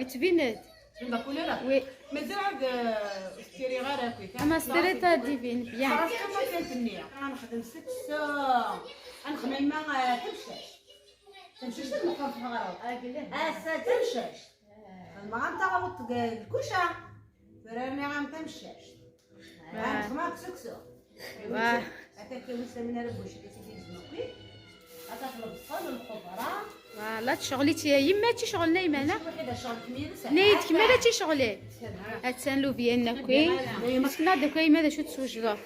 تبينات لا كولور وي مازال عاد ستيري غير هكاك اما ستريتا ديفين بيان. خلاص كما كانت النية غنخدم 6 ساعة غنخدم ما تمشيش المقام في غير تمشيش ما غنتغلط الكوشة فراني غنتمشيش غنخدم سكسو واه هكاك وسامنا ربوش كتجي زنقي غتاكل البصل والخضرة لا تشغلي يما تشغل نايمانه وحده شغل كمية ساعة نيت كما تشغلي هاتسان لو فينا كوي مسكنا داك ماذا شو تسوجدوا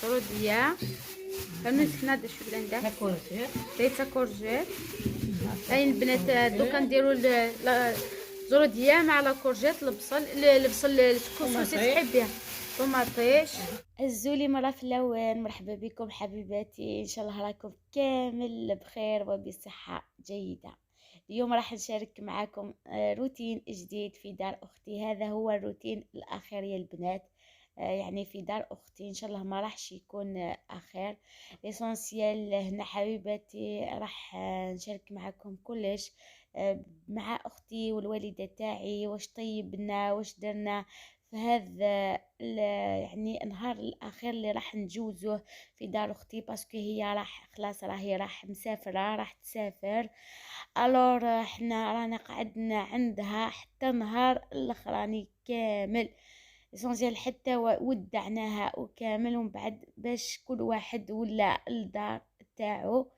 روديا كانوا سكنا دا شو بلاندا ريتا كورجيت هاي البنات دوكا نديروا زروديا مع لا كورجيت البصل الكسكسي تحبيها طوماطيش. الزولي مرة في اللون، مرحبا بكم حبيباتي، ان شاء الله راكم كامل بخير وبصحة جيدة. اليوم راح نشارك معاكم روتين جديد في دار اختي. هذا هو الروتين الاخير يا البنات، يعني في دار اختي ان شاء الله ما راحش يكون اخر. ليسونسيال هنا حبيباتي راح نشارك معاكم كلش مع اختي والوالده تاعي، واش طيبنا واش درنا في هذا يعني النهار الاخير اللي راح نجوزوه في دار اختي، باسكو هي راح خلاص راهي راح مسافره، راح تسافر. الور احنا رانا قعدنا عندها حتى نهار الاخراني كامل اسونسيال، حتى ودعناها وكامل، ومن بعد باش كل واحد ولا الدار تاعو.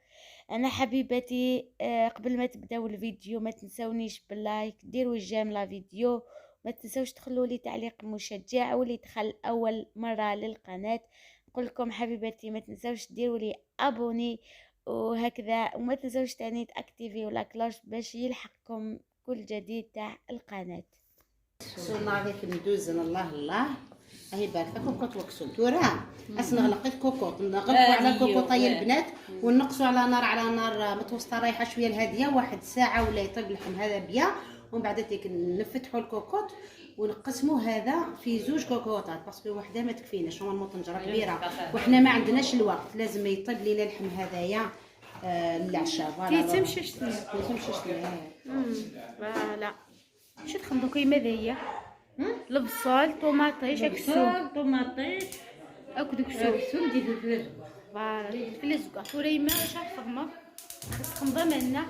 انا حبيبتي قبل ما تبداو الفيديو ما تنسونيش باللايك، ديروا جيم لا فيديو، ما تنسوش تخلوا لي تعليق مشجع، واللي دخل اول مره للقناه نقول لكم حبيبتي ما تنسوش ديروا لي ابوني وهكذا، وما تنسوش تاني تاكتيفي ولا كلوش باش يلحقكم كل جديد تاع القناه. صرنا عليك ندوزن الله هاي بارفه كوكوط وكسل تورا نغلق الكوكوط نغلقوا على كوكوطاي البنات ونقصوا على نار متوسطه رايحه شويه الهاديه، 1 ساعه ولا يطيب اللحم هذا بيا، ومن بعد تيك نفتحوا الكوكوط ونقسموا هذا في 2 كوكوطات، باسكو وحده ما تكفيناش، هما طنجره كبيره وحنا ما عندناش الوقت، لازم يطيب لينا اللحم هذايا العشاء. فوالا تمشيش فوالا شو تخدموا كيما ذيا البصل طوماطيش طوماطيش اكو كسوم دي فلفل فوالا الفلزقه وريما واش راح تخدموا تخدموا منا.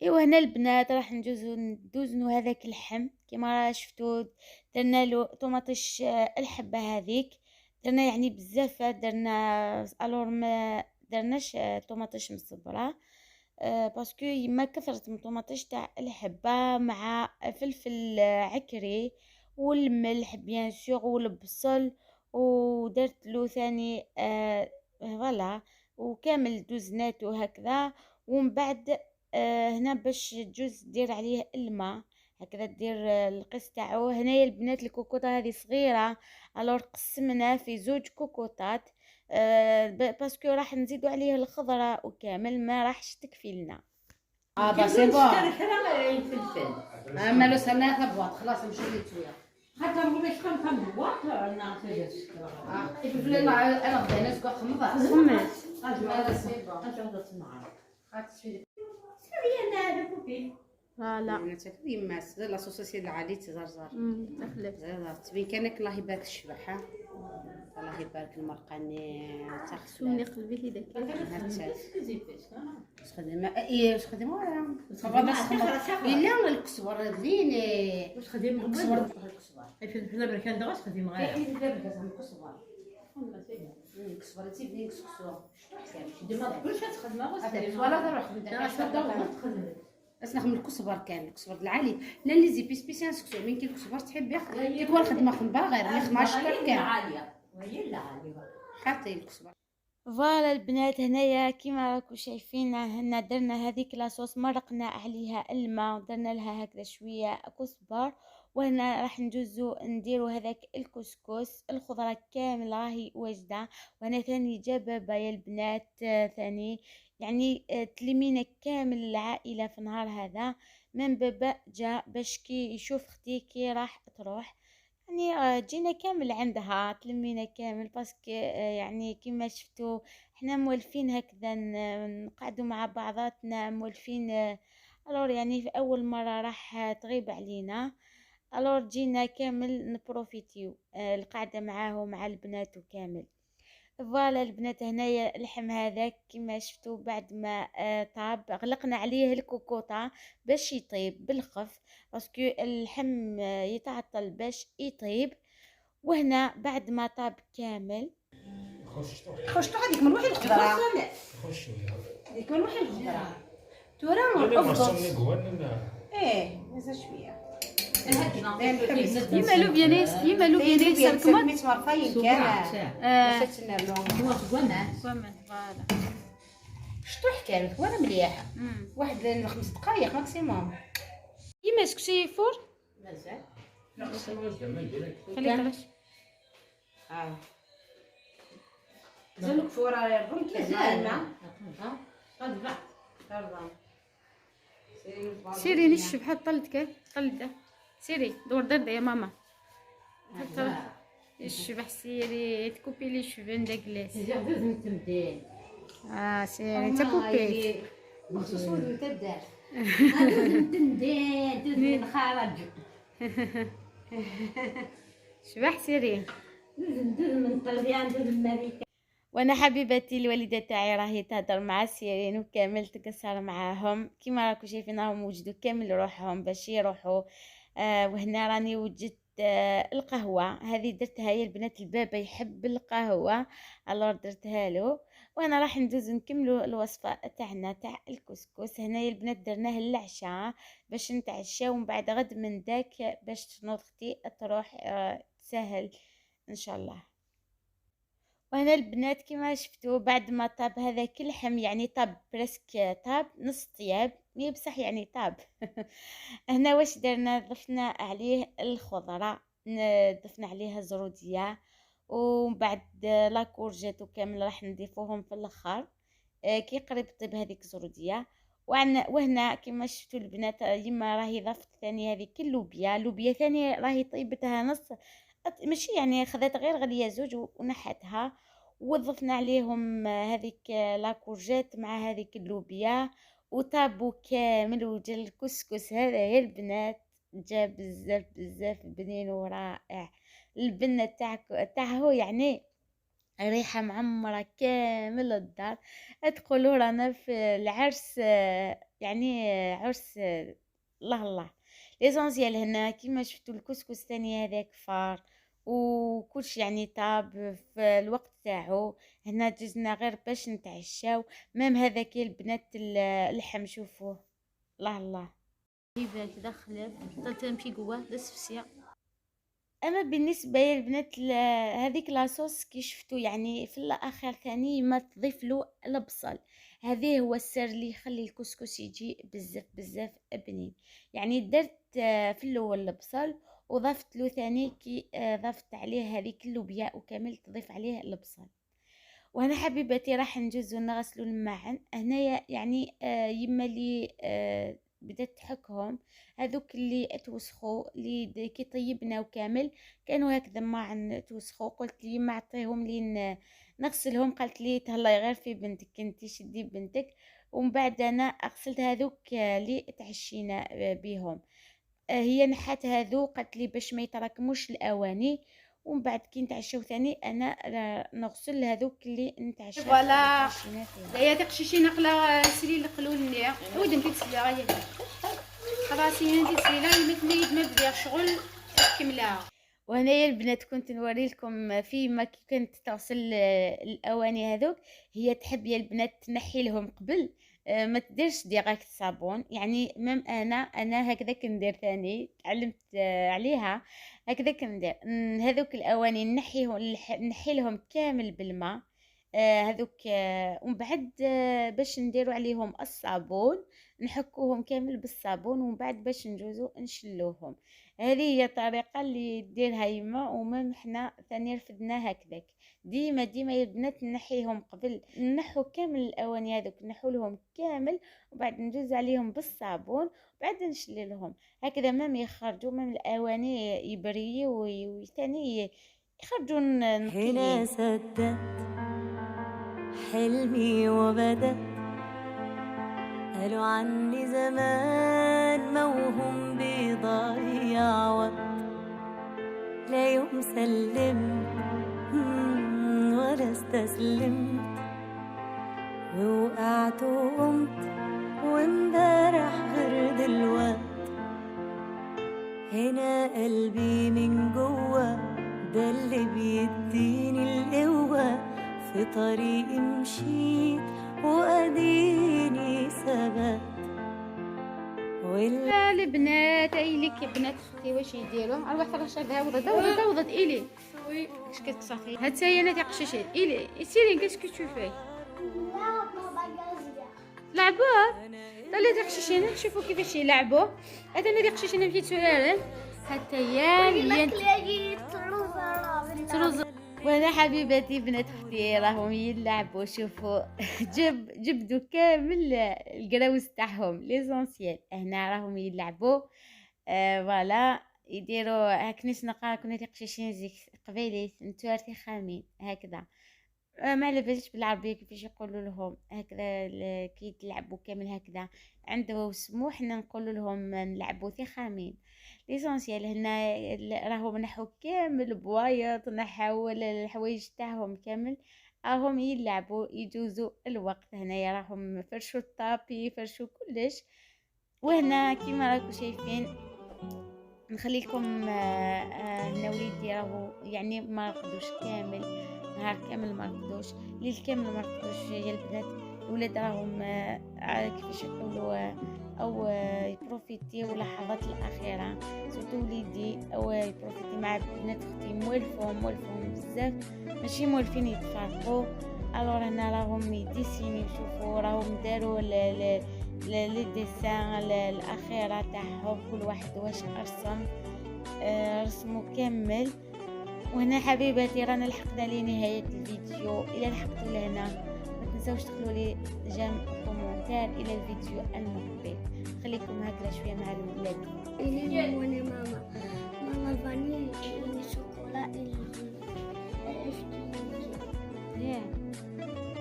ايوا هنا البنات راح ندوزنو هذاك اللحم كما شفتوا، درنا له طوماطيش الحبه هذيك، درنا يعني بزاف، درنا الور ما درناش طوماطيش مصبره باسكو ما كثرت من طوماطيش تاع الحبه مع فلفل عكري والملح بيان سور والبصل، ودرت له ثاني فوالا وكامل دوزناتو هكذا. ومن بعد هنا باش تجوز دير عليه الماء هكذا، دير القس تاعو. هنايا البنات الكوكوطه هذه صغيره، الور قسمنا في 2 كوكوطات باسكو راح نزيدو عليه الخضره وكامل ما راحش تكفي لنا. سي بون الفلفل اما لو سناها بواط خلاص مشي لي شويه حتى نقول لك كم بواط انا فجأت الفلفل انا بدينا نسكو خمضه خمس هذا سي بون انت هذا النهار هاتي سوي انا هذا كوبي فوالا انا تاكلي ماس لا صوصيسي العادي تزرزر تخلف زرزر تبين كانك الله يبارك الشبح، الله يبارك المرقاني سوني قلبي هذاك خدمه اي واش خدمه لا الكسبر ليني واش خديم الكسبر الفلفل الامريكان دابا واش خديم غير الكسبر الكسبر تيبني كسكسو ديما كلشي تخدمها واش خديم ولا نروح بس نخدم الكسبر، كان الكسبر العالي لا اللي زي بيس انسكسو من كي الكسبر تحب ياخذ تكون الخدمه خنبه غير اللي 15 كان عاليه وهي لا عاليه حاطين الكسبر. فوالا البنات هنايا كيما راكم شايفين هنا درنا هذيك لاصوص، مرقنا عليها الماء ودرنا لها هكذا شويه كزبر، وهنا راح ندوزو نديرو هذاك الكسكس، الخضره كامل راهي واجده. وهنا ثاني جبابه يا البنات ثاني يعني تلمينا كامل العائله في النهار هذا، من بابا جا باش كي يشوف اختي كي راح تروح، يعني جينا كامل عندها تلمينا كامل باسكو يعني كيما شفتوا حنا مولفين هكذا نقعدوا مع بعضاتنا مولفين. الور يعني في اول مره راح تغيب علينا، الور جينا كامل نبروفيتيو القعده معاه مع البنات وكامل. فوالا البنات هنايا اللحم هذاك كما شفتوا بعد ما طاب غلقنا عليه الكوكوطه باش يطيب بالخف، باسكو اللحم يتعطل باش يطيب. وهنا بعد ما طاب كامل خشتو هذيك من وحي الخضره، هذيك من وحي الخضره تورا افضل. ايه مازال شويه يما لو بيانيس يما لو بيانيس كمان 100 مرفين كان باش تنرلو فوالا. شتو حكايه وانا مليحه واحد 5 دقائق ماكسيموم. يما سكسي فور مازال خليك علاش زلك فورا يرغم كيزال سيري نشف بحال طلتك طلده سيري دور درده يا ماما الشبح سيري تكوبي لي شوفن دا كلاس سيري تكوبي مخصوص انت دار هذا ندين خرج شبح سيري من طليان المريكا. وانا حبيبتي الوالده تاعي راهي تهضر مع السيرين وكامل تقصر معاهم كيما راكم شايفين راهم وجدوا كامل روحهم باش يروحوا. وهنا راني وجدت القهوه هذه درتها هي البنات البابا يحب القهوه الور درتها له. وانا راح ندوز نكملوا الوصفه تاعنا تاع الكسكس. هنايا البنات درناه العشاء باش نتعشاو ومن بعد غد من داك باش تنوض اختي تروح تسهل ان شاء الله. وهنا البنات كما شفتوا بعد ما طاب هذاك اللحم يعني طاب برسك طاب نص طياب مي بصح يعني طاب. هنا واش درنا ضفنا عليه الخضره ضفنا عليها زروديه ومن بعد لا كورجيت وكامل راح نضيفوهم في الاخر كي قريب طيب هذيك زروديه. وهنا كما شفتوا البنات يما راهي ضفت ثاني هذيك اللوبيا ثاني راهي طيبتها نص ماشي يعني خذت غير غليه زوج ونحتها وضفنا عليهم هذيك لاكورجيت مع هذيك اللوبيا وطابوا كامل وجا الكسكس هذا يا البنات جا بزاف بنين ورائع. البنه تاعه يعني ريحه معمره كامل الدار تقولوا رانا في العرس يعني عرس الله الله. ليزونسيال هنا كيما شفتوا الكسكس ثاني هذاك فار وكلش يعني طاب في الوقت تاعو. هنا جزنا غير باش نتعشاو مام هذاك البنات اللحم شوفوه الله الله هيبه تدخلت طلت تمشي جوا السفسيه. اما بالنسبه للبنات هذيك لاصوص كي شفتوا يعني في الاخر ثاني ما تضيف له البصل. هذا هو السر اللي يخلي الكسكس يجي بزاف بنين. يعني درت في الاول البصل وضفت له ثاني كي ضفت عليه هذيك اللوبيا وكامل تضيف عليه البصل. وانا حبيبتي راح نجوزو نغسلوا الماعن. هنايا يعني يما لي بدات تحكهم هذوك اللي توسخوا اللي كي طيبنا وكامل كانوا هكذا معن توسخوا. قلت لي ما اعطيهم لي نغسلهم، قالت لي تهلاي غير في بنتك انتي شدي بنتك. ومن بعد انا غسلت هذوك اللي تعشينا بيهم. هي نحات هذو قالت لي باش ما يتراكموش الاواني ومن بعد كي نتعشاو ثاني انا نغسل هذوك اللي نتعشاو. فوالا هي تقشيشي نقله سلي القلولني ود انت تسلي غايه خلاص انت تسلي لا ما بدي شغل كملها. وهنايا البنات كنت نوري لكم فيما كنت تغسل الاواني هذوك هي تحب يا البنات تنحي لهم قبل ما تديرش ديغاكت الصابون. يعني مام انا هكذا كندير ثاني تعلمت عليها هكذا كندير هذوك الاواني نحي لهم كامل بالماء هذوك ومن بعد باش نديروا عليهم الصابون نحكوهم كامل بالصابون ومن بعد باش نجوزو نشلوهم. هذه هي الطريقه اللي ديرها يما ومام حنا ثاني رفدنا هكذاك. ديما يا البنات نحيهم قبل نحو كامل الاواني هذوك نحو لهم كامل وبعد ندوز عليهم بالصابون وبعد نشللهم هكذا مام يخرجوا مام الاواني يبريوا وثاني يخرجوا حين سدت حلمي وبدأ قالوا عني زمان موهوم بيضيع وقت، لا يوم سلمت ولا استسلمت، ووقعت وقمت وامبارح غير دلوقت. هنا قلبي من جوا ده اللي بيديني القوة، في طريقي مشيت وأديني ثبت. البنات ايليك بنات اختي واش يديروا؟ اروح ترى شافها وضد الي اش كتصافي هاد هي انا تقشيش الي سيري كاش كتشوفي لعبوا طلع تقشيشين نشوفوا كيفاش يلعبوا. هذا انا تقشيشين في سؤال حتى هي تروز. وانا حبيباتي بنات اختي راهم يلعبوا. شوفوا جبدوا كامل القراوس تاعهم ليزونسيال هنا راهم يلعبوا. فوالا يديروا هكناش نقرا كنا تقشيشين زيك قبيلي نتوارثي خامين هكذا. ما على باليش بالعربيه كيفاش يقولوا لهم هكذا كي تلعبوا كامل هكذا عنده سموح حنا نقولوا لهم نلعبوا ثخامين ليسونسيال. هنا راهم نحو كامل بوايط نحو الحوايج تاعهم كامل راهم يلعبوا يجوزوا الوقت. هنايا راهم فرشوا الطابي فرشوا كلش. وهنا كيما راكم شايفين نخلي لكم هنا وليدي راهو يعني ما رقدوش كامل نهار كامل ما رقدوش ليل كامل ما رقدوش. يا البنات الولاد راهم كيفاش يقولوا او يبروفيتيو اللحظات الاخيره سورتو وليدي او يبروفيتي مع بنات اختي موالفهم بزاف ماشي موالفين يتفرقوا. الوغ هنا راهم يديسيني يشوفوا راهم داروا لي ديسان الاخيره تاعهم كل واحد واش رسم رسموا كامل. وهنا حبيباتي رانا لحقنا لنهايه الفيديو. الى لحقتوا لهنا ما تنساوش تخلوا لي جيم كومونتير الى الفيديو المقبل. خليكم هكذا شويه مع الولاد.